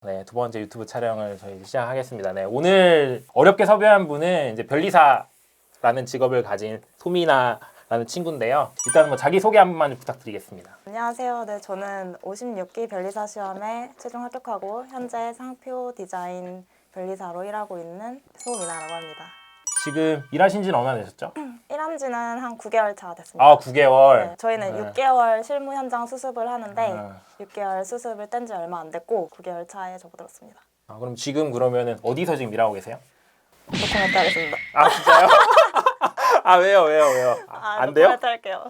네, 두 번째 유튜브 촬영을 저희 시작하겠습니다. 네, 오늘 어렵게 섭외한 분은 이제 변리사라는 직업을 가진 소미나라는 친구인데요. 일단 뭐 자기 소개 한 번만 부탁드리겠습니다. 안녕하세요. 네, 저는 56기 변리사 시험에 최종 합격하고 현재 상표 디자인 변리사로 일하고 있는 소미나라고 합니다. 지금 일하신 지는 얼마나 되셨죠? 일한 지는 한 9개월 차 됐습니다. 아, 9개월. 네, 저희는 네. 6개월 실무 현장 수습을 하는데 아. 6개월 수습을 뗀 지 얼마 안 됐고 9개월 차에 접어들었습니다. 아, 그럼 지금 그러면은 어디서 지금 일하고 계세요? 도코멘트 하겠습니다. 아, 진짜요? 아, 왜요? 안 돼요? 도코멘트 할게요.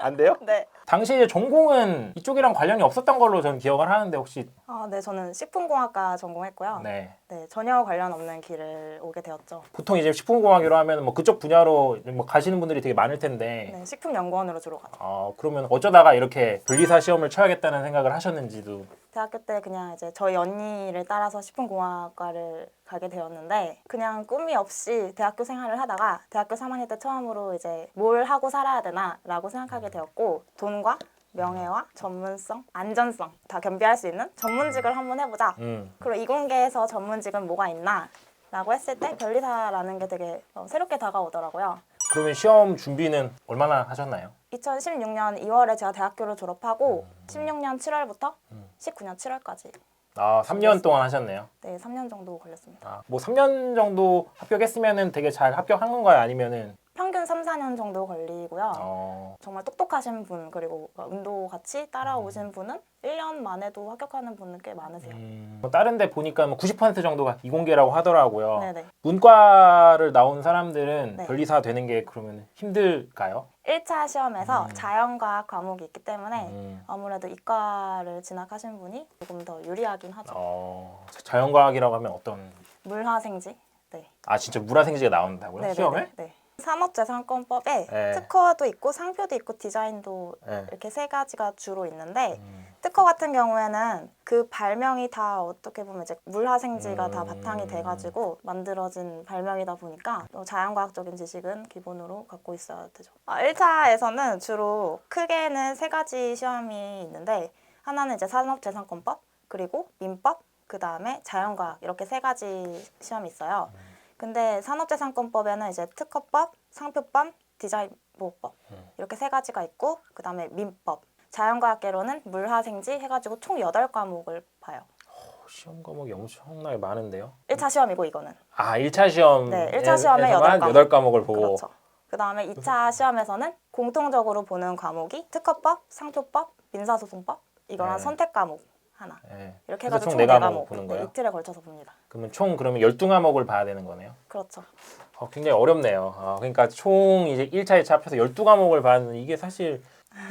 안 돼요? 네. 당시 이제 전공은 이쪽이랑 관련이 없었던 걸로 저는 기억을 하는데 혹시 네, 저는 식품공학과 전공했고요. 네. 네, 전혀 관련 없는 길을 오게 되었죠. 보통 이제 식품공학이라 하면 뭐 그쪽 분야로 뭐 가시는 분들이 되게 많을 텐데 네, 식품연구원으로 주로 가죠. 그러면 어쩌다가 이렇게 변리사 시험을 쳐야겠다는 생각을 하셨는지도. 대학교 때 그냥 이제 저희 언니를 따라서 식품공학과를 가게 되었는데 그냥 꿈이 없이 대학교 생활을 하다가 대학교 3학년 때 처음으로 이제 뭘 하고 살아야 되나라고 생각하게 되었고 돈과 명예와 전문성, 안전성 다 겸비할 수 있는 전문직을 한번 해보자. 그리고 이공계에서 전문직은 뭐가 있나? 라고 했을 때 변리사라는 게 되게 새롭게 다가오더라고요. 그러면 시험 준비는 얼마나 하셨나요? 2016년 2월에 제가 대학교를 졸업하고 16년 7월부터 19년 7월까지 3년 동안 하셨네요. 네, 3년 정도 걸렸습니다. 뭐 3년 정도 합격했으면은 되게 잘 합격한 건가요? 아니면은 평균 3, 4년 정도 걸리고요. 정말 똑똑하신 분 그리고 운도 같이 따라오신 분은 1년 만에도 합격하는 분은 꽤 많으세요. 뭐 다른 데 보니까 뭐 90% 정도가 이공계라고 하더라고요. 네네. 문과를 나온 사람들은 네. 변리사 되는 게 그러면 힘들까요? 1차 시험에서 자연과학 과목이 있기 때문에 아무래도 이과를 진학하신 분이 조금 더 유리하긴 하죠. 자연과학이라고 하면 어떤? 물화생지. 네. 아, 진짜 물화생지가 나온다고요? 네네네. 시험에? 네. 산업재산권법에 네. 특허도 있고 상표도 있고 디자인도 네. 이렇게 세 가지가 주로 있는데 특허 같은 경우에는 그 발명이 다 어떻게 보면 이제 물화생지가 다 바탕이 돼가지고 만들어진 발명이다 보니까 자연과학적인 지식은 기본으로 갖고 있어야 되죠. 1차에서는 주로 크게는 세 가지 시험이 있는데 하나는 이제 산업재산권법 그리고 민법 그 다음에 자연과학 이렇게 세 가지 시험이 있어요. 근데 산업재산권법에는 이제 특허법, 상표법, 디자인보호법 이렇게 세 가지가 있고 그 다음에 민법, 자연과학계로는 물화생지 해가지고 총 8과목을 봐요. 시험 과목이 엄청나게 많은데요? 1차 시험이고 이거는. 1차 시험. 네, 1차 시험에 8과목을 보고. 그렇죠. 그 다음에 2차 시험에서는 공통적으로 보는 과목이 특허법, 상표법, 민사소송법 이거랑 선택 과목 하나. 네. 이렇게 그래서 해가지고 총 총 4과목 보는 4과목 거예요? 이틀에 걸쳐서 봅니다. 그러면 그러면 12과목을 봐야 되는 거네요? 그렇죠. 굉장히 어렵네요. 그러니까 총 이제 1차, 2차 합해서 12과목을 봐는 이게 사실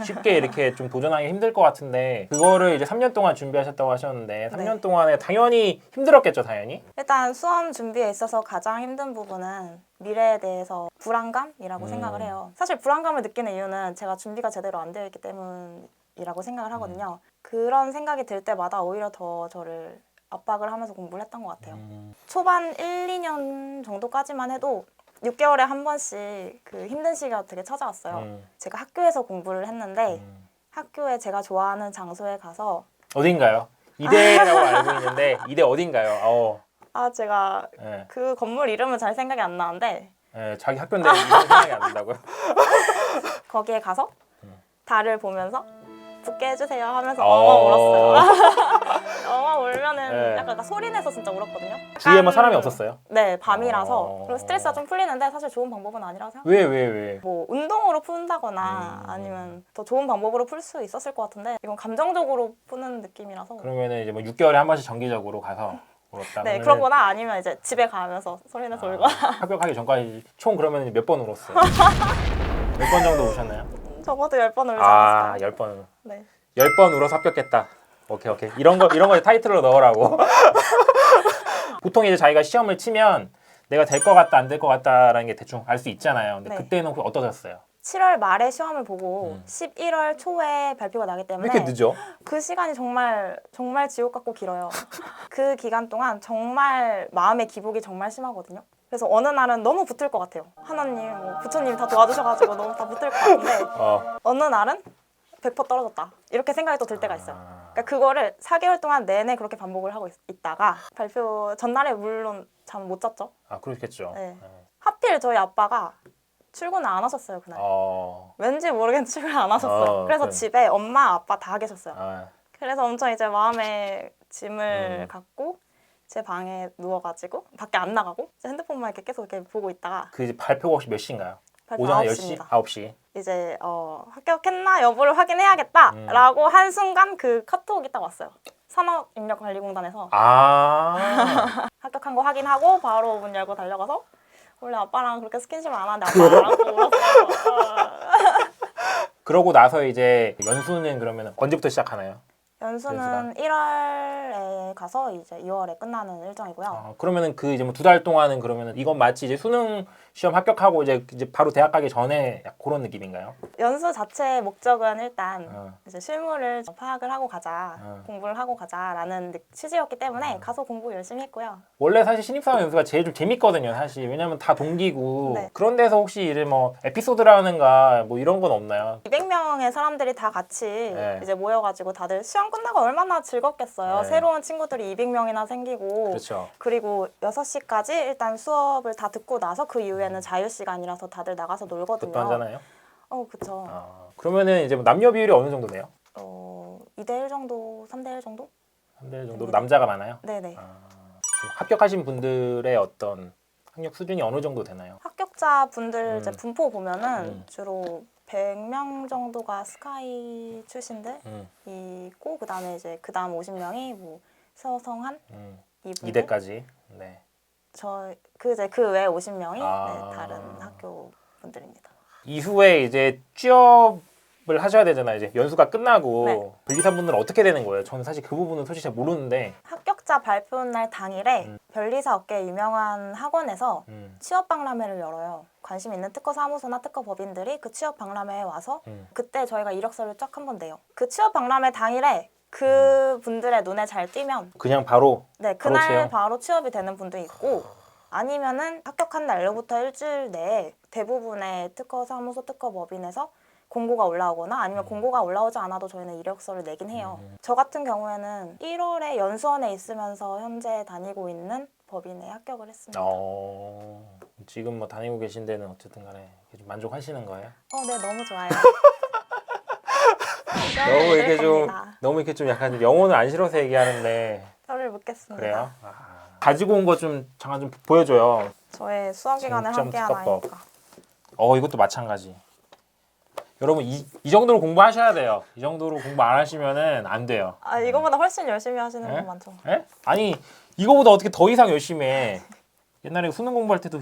쉽게 이렇게 좀 도전하기 힘들 것 같은데 그거를 이제 3년 동안 준비하셨다고 하셨는데 3년 동안에 당연히 힘들었겠죠, 당연히? 일단 수험 준비에 있어서 가장 힘든 부분은 미래에 대해서 불안감이라고 생각을 해요. 사실 불안감을 느끼는 이유는 제가 준비가 제대로 안 되어 있기 때문이라고 생각을 하거든요. 그런 생각이 들 때마다 오히려 더 저를 압박을 하면서 공부를 했던 것 같아요. 초반 1, 2년 정도까지만 해도 6개월에 한 번씩 그 힘든 시기가 되게 찾아왔어요. 제가 학교에서 공부를 했는데 학교에 제가 좋아하는 장소에 가서 어딘가요? 이대라고 알고 있는데 이대 어딘가요? 제가 네. 그 건물 이름은 잘 생각이 안 나는데 네, 자기 학교인데 이름 생각이 안 난다고요? 거기에 가서 달을 보면서 붙게 해주세요 하면서 엉엉 울었어요. 엉엉 울면은 네. 약간 소리 내서 진짜 울었거든요. 주위에 뭐 사람이 없었어요? 네, 밤이라서 그리고 스트레스가 좀 풀리는데 사실 좋은 방법은 아니라고 생각해요. 왜? 뭐 운동으로 푼다거나 아니면 더 좋은 방법으로 풀 수 있었을 것 같은데 이건 감정적으로 푸는 느낌이라서 그러면은 이제 뭐 6개월에 한 번씩 정기적으로 가서 울었다. 네, 그러거나 아니면 이제 집에 가면서 소리 내서 울거나 합격하기 전까지 총 그러면 몇 번 울었어요? 몇 번 정도 우셨나요? 적어도 10번 울지 않았을까요? 10번. 네. 10번 울어서 합격했다. 오케이. 이런 거 타이틀로 넣으라고. 보통 이제 자기가 시험을 치면 내가 될 것 같다, 안 될 것 같다라는 게 대충 알 수 있잖아요. 근데 네. 그때는 혹시 어떠셨어요? 7월 말에 시험을 보고 11월 초에 발표가 나기 왜 때문에 이렇게 늦어? 그 시간이 정말 지옥 같고 길어요. 그 기간 동안 정말 마음의 기복이 정말 심하거든요. 그래서 어느 날은 너무 붙을 것 같아요. 하나님, 부처님 다 도와주셔가지고 너무 다 붙을 것 같은데 어느 날은 100% 떨어졌다. 이렇게 생각이 또 들 때가 있어요. 그러니까 그거를 4개월 동안 내내 그렇게 반복을 하고 있다가 발표 전날에 물론 잠 못 잤죠. 아, 그렇겠죠. 네. 하필 저희 아빠가 출근을 안 하셨어요 그날. 왠지 모르겠는데 출근을 안 하셨어요. 그래서 집에 엄마 아빠 다 계셨어요. 그래서 엄청 이제 마음에 짐을 갖고 제 방에 누워가지고 밖에 안 나가고 핸드폰만 이렇게 계속 이렇게 보고 있다가 그 이제 발표가 혹시 몇 시인가요? 발표 오전 9시입니다. 10시? 9시. 이제 합격했나 여부를 확인해야겠다라고 한 순간 그 카톡이 딱 왔어요. 산업인력관리공단에서 합격한 거 확인하고 바로 문 열고 달려가서 원래 아빠랑 그렇게 스킨십을 안 하는데 아빠랑 안고 울었어요. 그러고 나서 이제 연수는 그러면 언제부터 시작하나요? 연수는 1월에 가서 이제 2월에 끝나는 일정이고요. 그러면은 그 이제 뭐 2달 동안은 그러면은 이건 마치 이제 수능 시험 합격하고 이제 바로 대학 가기 전에 그런 느낌인가요? 연수 자체의 목적은 일단 이제 실무를 파악을 하고 가자, 공부를 하고 가자라는 취지였기 때문에 가서 공부 열심히 했고요. 원래 사실 신입사원 연수가 제일 좀 재밌거든요, 사실. 왜냐면 다 동기고. 네. 그런 데서 혹시 이제 뭐 에피소드라는가 뭐 이런 건 없나요? 200명의 사람들이 다 같이 이제 모여가지고 다들 시험 끝나고 얼마나 즐겁겠어요. 새로운 친구들이 200명이나 생기고. 그렇죠. 그리고 6시까지 일단 수업을 다 듣고 나서 그 이후에는 자유시간이라서 다들 나가서 놀거든요. 그것도 하잖아요? 그쵸. 그러면은 이제 뭐 남녀 비율이 어느 정도 돼요? 2대1 정도, 3대1 정도? 3대1 정도로 남자가 많아요? 네네. 합격하신 분들의 어떤 학력 수준이 어느 정도 되나요? 합격자 분들 이제 분포 보면은 주로 100명 정도가 스카이 출신들 있고 그다음에 이제 그다음 50명이 뭐 서성한 이분들 2대까지. 네. 그 외 50명이 다른 학교 분들입니다. 이후에 이제 취업을 하셔야 되잖아요. 이제 연수가 끝나고 변리사분들은 어떻게 되는 거예요? 저는 사실 그 부분은 솔직히 잘 모르는데. 합격자 발표 날 당일에 변리사 업계 유명한 학원에서 취업 박람회를 열어요. 관심 있는 특허 사무소나 특허 법인들이 그 취업 박람회에 와서 그때 저희가 이력서를 쫙 한번 내요. 그 취업 박람회 당일에 그 분들의 눈에 잘 띄면 그냥 바로 그날 바로 취업이 되는 분도 있고 아니면은 합격한 날로부터 일주일 내에 대부분의 특허 사무소 특허 법인에서 공고가 올라오거나 아니면 공고가 올라오지 않아도 저희는 이력서를 내긴 해요. 저 같은 경우에는 1월에 연수원에 있으면서 현재 다니고 있는 법인에 합격을 했습니다. 지금 뭐 다니고 계신 데는 어쨌든 간에 좀 만족하시는 거예요? 네, 너무 좋아요. 너무 이렇게 좀 약간 영혼을 안 실어서 얘기하는데. 혀를 묻겠습니다. 그래요? 가지고 온 거 좀 잠깐 좀 보여줘요. 저의 수험 기간에 함께한 아이니까. 이것도 마찬가지. 여러분 이 정도로 공부하셔야 돼요. 이 정도로 공부 안 하시면은 안 돼요. 이거보다 훨씬 열심히 하시는 분 많죠. 아니 이거보다 어떻게 더 이상 열심히 해. 옛날에 수능 공부할 때도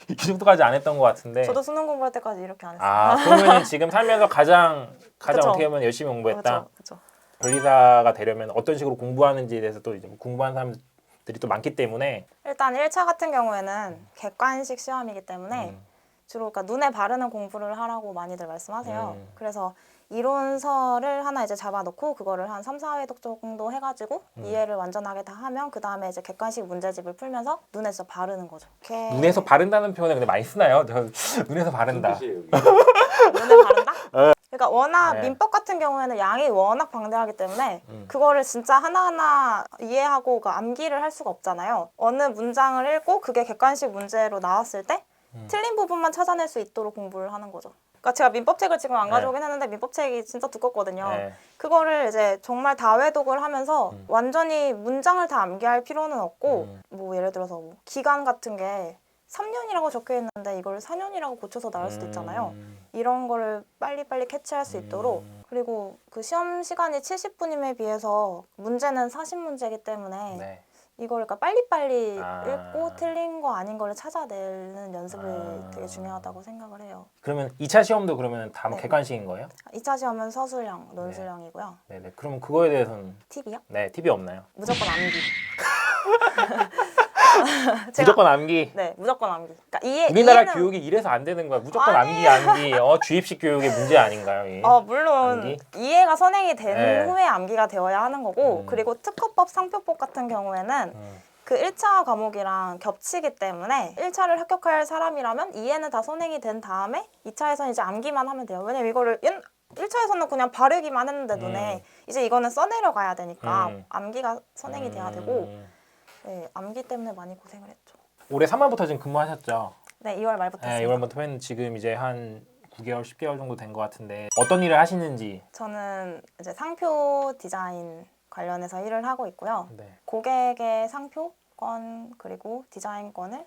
이 정도까지 안 했던 것 같은데. 저도 수능 공부할 때까지 이렇게 안 했어요. 그러면 지금 살면서 가장 어떻게 보면 열심히 공부했다. 그쵸. 변리사가 되려면 어떤 식으로 공부하는지에 대해서 또 이제 궁금한 사람들이 또 많기 때문에. 일단 1차 같은 경우에는 객관식 시험이기 때문에 주로 그러니까 눈에 바르는 공부를 하라고 많이들 말씀하세요. 그래서 이론서를 하나 이제 잡아놓고 그거를 한 3, 4회 정도 해가지고 이해를 완전하게 다 하면 그 다음에 이제 객관식 문제집을 풀면서 눈에 진짜 바르는 거죠. 눈에서 바른다는 표현을 근데 많이 쓰나요? 눈에서 바른다. 눈에 바른다? 그러니까 워낙 민법 같은 경우에는 양이 워낙 방대하기 때문에 그거를 진짜 하나하나 이해하고 암기를 할 수가 없잖아요. 어느 문장을 읽고 그게 객관식 문제로 나왔을 때 틀린 부분만 찾아낼 수 있도록 공부를 하는 거죠. 그러니까 제가 민법책을 지금 안 가져오긴 했는데 민법책이 진짜 두껍거든요. 그거를 이제 정말 다회독을 하면서 완전히 문장을 다 암기할 필요는 없고 뭐 예를 들어서 뭐 기간 같은 게 3년이라고 적혀 있는데 이걸 4년이라고 고쳐서 나올 수도 있잖아요. 이런 거를 빨리빨리 캐치할 수 있도록 그리고 그 시험 시간이 70분임에 비해서 문제는 40문제이기 때문에 이걸 그러니까 빨리빨리 읽고 틀린 거 아닌 거를 찾아내는 연습이 되게 중요하다고 생각을 해요. 그러면 2차 시험도 그러면 다 객관식인 거예요? 2차 시험은 서술형, 논술형이고요. 네네. 그러면 그거에 대해서는 팁이요? 네, 팁이 없나요? 무조건 암기. 무조건 암기. 네, 무조건 암기. 그러니까 우리나라 교육이 이래서 안 되는 거야. 무조건 암기. 주입식 교육의 문제 아닌가요? 물론 암기? 이해가 선행이 된 후에 암기가 되어야 하는 거고 그리고 특허법, 상표법 같은 경우에는 그 1차 과목이랑 겹치기 때문에 1차를 합격할 사람이라면 이해는 다 선행이 된 다음에 2차에서는 이제 암기만 하면 돼요. 왜냐면 이거를 1차에서는 그냥 바르기만 했는데 눈에 이제 이거는 써내려가야 되니까 암기가 선행이 돼야 되고 네, 암기 때문에 많이 고생을 했죠. 올해 3월부터 지금 근무하셨죠? 네, 2월 말부터 네, 했습니다. 2월부터 했는데 지금 이제 한 9개월, 10개월 정도 된 것 같은데 어떤 일을 하시는지. 저는 이제 상표 디자인 관련해서 일을 하고 있고요. 네. 고객의 상표권 그리고 디자인권을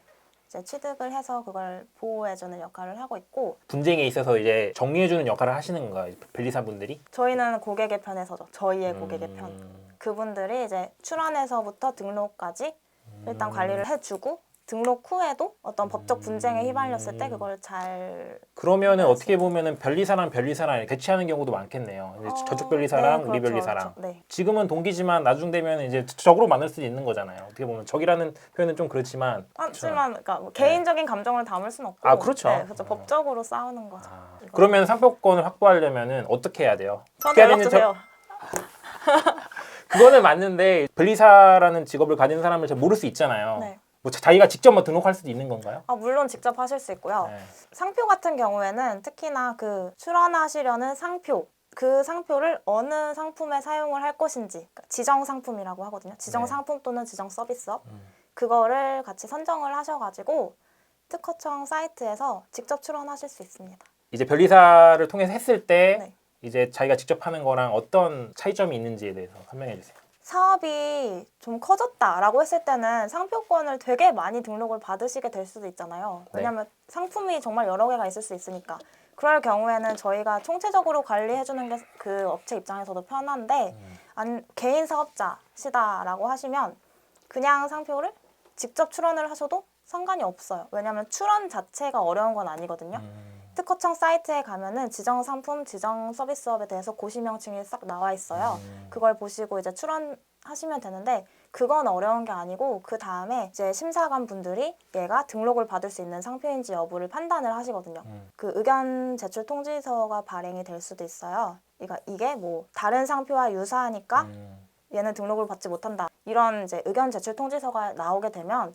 이제 취득을 해서 그걸 보호해주는 역할을 하고 있고 분쟁에 있어서 이제 정리해주는 역할을 하시는 건가요? 변리사분들이? 저희는 고객의 편에 서죠. 저희의 고객의 편. 그분들이 이제 출원에서부터 등록까지 일단 관리를 해주고 등록 후에도 어떤 법적 분쟁에 휘말렸을 때 그걸 잘 그러면은 어떻게 보면은 변리사랑 변리사랑 대치하는 경우도 많겠네요. 이제 저쪽 변리사랑 네, 우리 그렇죠, 변리사랑. 그렇죠. 네. 지금은 동기지만 나중 되면 이제 적으로 만날 수도 있는 거잖아요. 어떻게 보면 적이라는 표현은 좀 그렇지만. 하지만 그러니까 뭐 개인적인 감정을 담을 수는 없고 아, 그렇죠. 네, 그렇죠. 법적으로 싸우는 거죠. 그러면 상표권을 확보하려면은 어떻게 해야 돼요? 저한테 어떻게 해야 연락 되는지 주세요. 그거는 맞는데 변리사라는 직업을 가진 사람을 잘 모를 수 있잖아요. 네. 뭐 자기가 직접 뭐 등록할 수도 있는 건가요? 물론 직접 하실 수 있고요. 네. 상표 같은 경우에는 특히나 그 출원하시려는 상표 그 상표를 어느 상품에 사용을 할 것인지 그러니까 지정 상품이라고 하거든요. 지정 네. 상품 또는 지정 서비스업 그거를 같이 선정을 하셔가지고 특허청 사이트에서 직접 출원하실 수 있습니다. 이제 변리사를 통해서 했을 때 네. 이제 자기가 직접 하는 거랑 어떤 차이점이 있는지에 대해서 설명해 주세요. 사업이 좀 커졌다라고 했을 때는 상표권을 되게 많이 등록을 받으시게 될 수도 있잖아요. 네. 왜냐하면 상품이 정말 여러 개가 있을 수 있으니까. 그럴 경우에는 저희가 총체적으로 관리해주는 게 그 업체 입장에서도 편한데 개인 사업자시다라고 하시면 그냥 상표를 직접 출원을 하셔도 상관이 없어요. 왜냐하면 출원 자체가 어려운 건 아니거든요. 특허청 사이트에 가면은 지정 상품, 지정 서비스업에 대해서 고시명칭이 싹 나와 있어요. 그걸 보시고 이제 출원하시면 되는데 그건 어려운 게 아니고 그 다음에 이제 심사관 분들이 얘가 등록을 받을 수 있는 상표인지 여부를 판단을 하시거든요. 그 의견 제출 통지서가 발행이 될 수도 있어요. 그러니까 이게 뭐 다른 상표와 유사하니까 얘는 등록을 받지 못한다. 이런 이제 의견 제출 통지서가 나오게 되면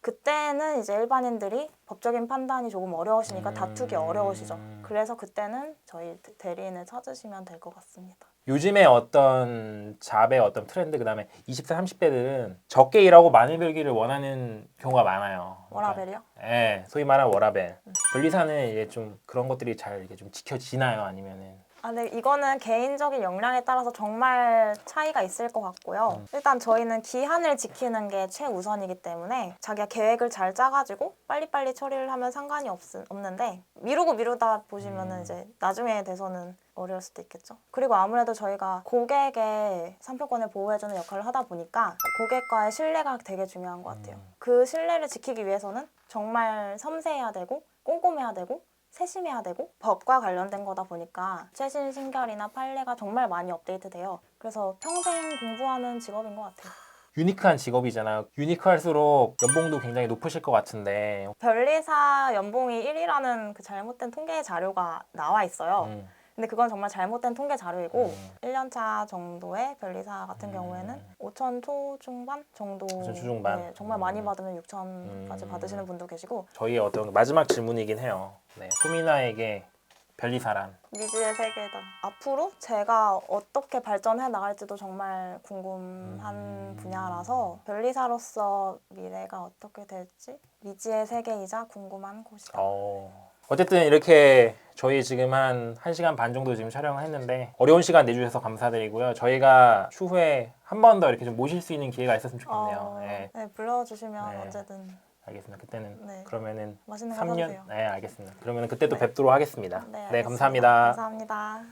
그때는 이제 일반인들이 법적인 판단이 조금 어려우시니까 다투기 어려우시죠. 그래서 그때는 저희 대리인을 찾으시면 될 것 같습니다. 요즘에 어떤 잡의 어떤 트렌드 그다음에 20대 30대들은 적게 일하고 많이 벌기를 원하는 경우가 많아요. 워라벨이요? 네, 소위 말하는 워라벨. 변리사는 이게 좀 그런 것들이 잘 이게 좀 지켜지나요? 아니면은 네, 이거는 개인적인 역량에 따라서 정말 차이가 있을 것 같고요. 일단 저희는 기한을 지키는 게 최우선이기 때문에 자기가 계획을 잘 짜가지고 빨리빨리 처리를 하면 상관이 없는데 미루다 보시면은 이제 나중에 돼서는 어려울 수도 있겠죠. 그리고 아무래도 저희가 고객의 상표권을 보호해주는 역할을 하다 보니까 고객과의 신뢰가 되게 중요한 것 같아요. 그 신뢰를 지키기 위해서는 정말 섬세해야 되고 꼼꼼해야 되고 세심해야 되고 법과 관련된 거다 보니까 최신 신결이나 판례가 정말 많이 업데이트돼요. 그래서 평생 공부하는 직업인 것 같아요. 유니크한 직업이잖아요. 유니크할수록 연봉도 굉장히 높으실 것 같은데. 변리사 연봉이 1위라는 그 잘못된 통계 자료가 나와 있어요. 근데 그건 정말 잘못된 통계 자료이고 1년차 정도의 변리사 같은 경우에는 5천 초중반 정도 5천 초중반. 네, 정말 많이 받으면 6천까지 받으시는 분도 계시고 저희의 어떤 마지막 질문이긴 해요. 네, 소민아에게 변리사란? 미지의 세계다. 앞으로 제가 어떻게 발전해 나갈지도 정말 궁금한 분야라서 변리사로서 미래가 어떻게 될지 미지의 세계이자 궁금한 곳이다. 어쨌든 이렇게 저희 지금 한 1시간 반 정도 지금 촬영을 했는데 어려운 시간 내주셔서 감사드리고요. 저희가 추후에 한 번 더 이렇게 좀 모실 수 있는 기회가 있었으면 좋겠네요. 네. 네, 불러주시면 네. 언제든. 알겠습니다. 그때는 네. 그러면은 맛있는 거 3년 사주세요. 네, 알겠습니다. 그러면은 그때 또 네. 뵙도록 하겠습니다. 네, 네, 알겠습니다. 감사합니다. 감사합니다.